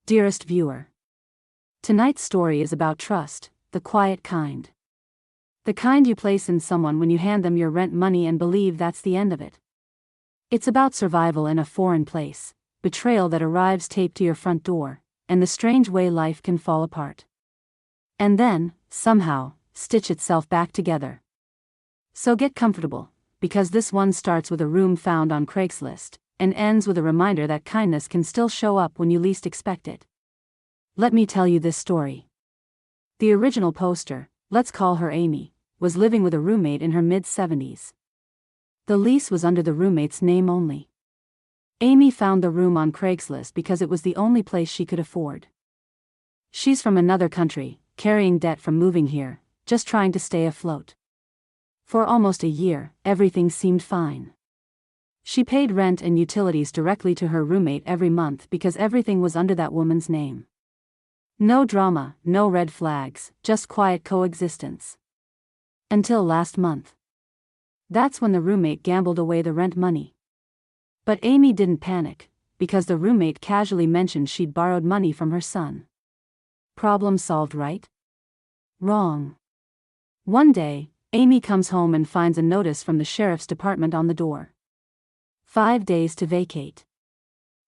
Dearest viewer. Tonight's story is about trust, the quiet kind. The kind you place in someone when you hand them your rent money and believe that's the end of it. It's about survival in a foreign place, betrayal that arrives taped to your front door, and the strange way life can fall apart. And then, somehow, stitch itself back together. So get comfortable, because this one starts with a room found on Craigslist, and ends with a reminder that kindness can still show up when you least expect it. Let me tell you this story. The original poster, let's call her Amy, was living with a roommate in her mid-70s. The lease was under the roommate's name only. Amy found the room on Craigslist because it was the only place she could afford. She's from another country, carrying debt from moving here, just trying to stay afloat. For almost a year, everything seemed fine. She paid rent and utilities directly to her roommate every month because everything was under that woman's name. No drama, no red flags, just quiet coexistence. Until last month. That's when the roommate gambled away the rent money. But Amy didn't panic, because the roommate casually mentioned she'd borrowed money from her son. Problem solved, right? Wrong. One day, Amy comes home and finds a notice from the sheriff's department on the door. 5 days to vacate.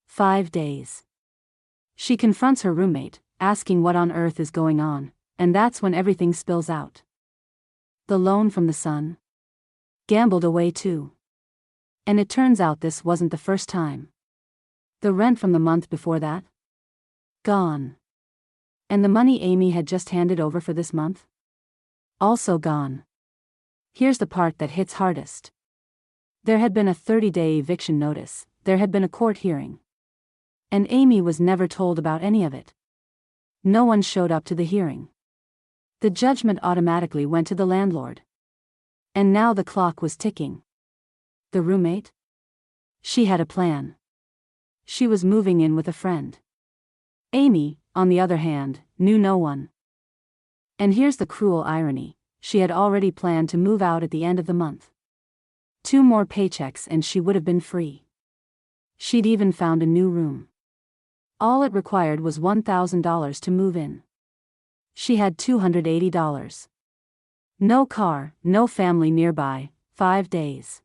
5 days. She confronts her roommate, asking what on earth is going on, and that's when everything spills out. The loan from the son? Gambled away too. And it turns out this wasn't the first time. The rent from the month before that? Gone. And the money Amy had just handed over for this month? Also gone. Here's the part that hits hardest. There had been a 30-day eviction notice, there had been a court hearing. And Amy was never told about any of it. No one showed up to the hearing. The judgment automatically went to the landlord. And now the clock was ticking. The roommate? She had a plan. She was moving in with a friend. Amy, on the other hand, knew no one. And here's the cruel irony, she had already planned to move out at the end of the month. 2 more paychecks and she would have been free. She'd even found a new room. All it required was $1,000 to move in. She had $280. No car, no family nearby, 5 days.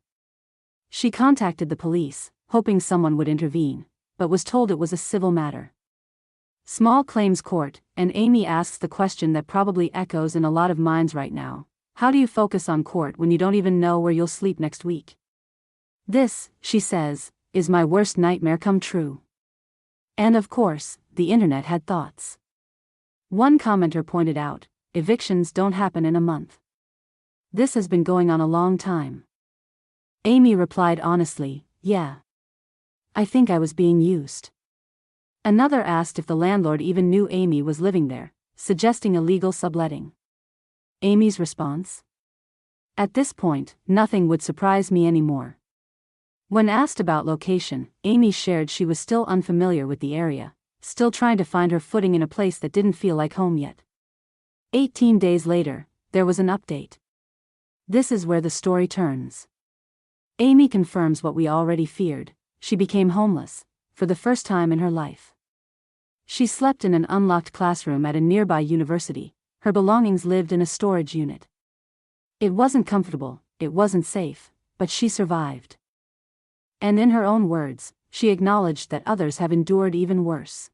She contacted the police, hoping someone would intervene, but was told it was a civil matter. Small claims court, and Amy asks the question that probably echoes in a lot of minds right now. How do you focus on court when you don't even know where you'll sleep next week? This, she says, is my worst nightmare come true. And of course, the internet had thoughts. One commenter pointed out, evictions don't happen in a month. This has been going on a long time. Amy replied honestly, yeah. I think I was being used. Another asked if the landlord even knew Amy was living there, suggesting illegal subletting. Amy's response? At this point, nothing would surprise me anymore. When asked about location, Amy shared she was still unfamiliar with the area, still trying to find her footing in a place that didn't feel like home yet. 18 days later, there was an update. This is where the story turns. Amy confirms what we already feared, she became homeless, for the first time in her life. She slept in an unlocked classroom at a nearby university, her belongings lived in a storage unit. It wasn't comfortable, it wasn't safe, but she survived. And in her own words, she acknowledged that others have endured even worse.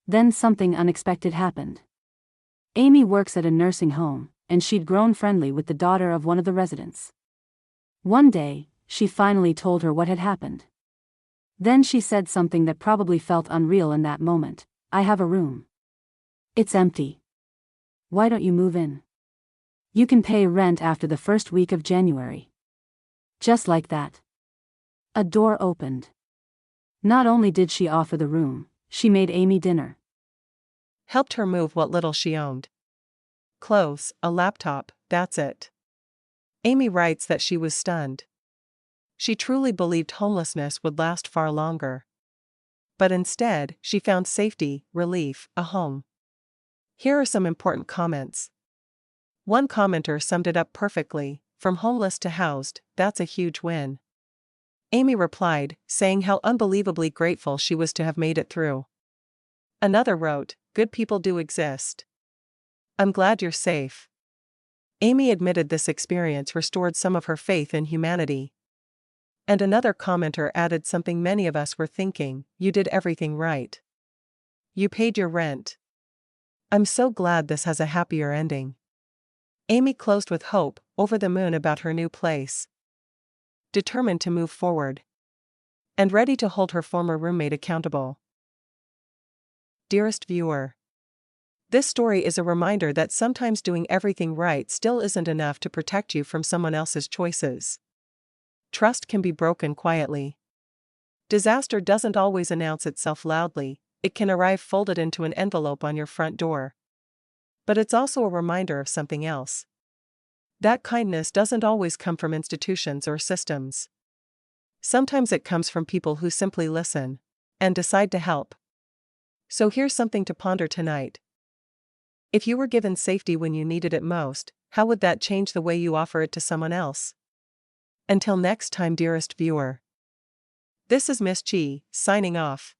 Then something unexpected happened. Amy works at a nursing home, and she'd grown friendly with the daughter of one of the residents. One day, she finally told her what had happened. Then she said something that probably felt unreal in that moment. I have a room. It's empty. Why don't you move in? You can pay rent after the first week of January. Just like that. A door opened. Not only did she offer the room, she made Amy dinner. Helped her move what little she owned. Clothes, a laptop, that's it. Amy writes that she was stunned. She truly believed homelessness would last far longer. But instead, she found safety, relief, a home. Here are some important comments. One commenter summed it up perfectly, from homeless to housed, that's a huge win. Amy replied, saying how unbelievably grateful she was to have made it through. Another wrote, "Good people do exist. I'm glad you're safe." Amy admitted this experience restored some of her faith in humanity. And another commenter added something many of us were thinking, "You did everything right. You paid your rent. I'm so glad this has a happier ending." Amy closed with hope, over the moon about her new place. Determined to move forward. And ready to hold her former roommate accountable. Dearest viewer. This story is a reminder that sometimes doing everything right still isn't enough to protect you from someone else's choices. Trust can be broken quietly. Disaster doesn't always announce itself loudly, it can arrive folded into an envelope on your front door. But it's also a reminder of something else. That kindness doesn't always come from institutions or systems. Sometimes it comes from people who simply listen and decide to help. So here's something to ponder tonight. If you were given safety when you needed it most, how would that change the way you offer it to someone else? Until next time, dearest viewer. This is Miss G, signing off.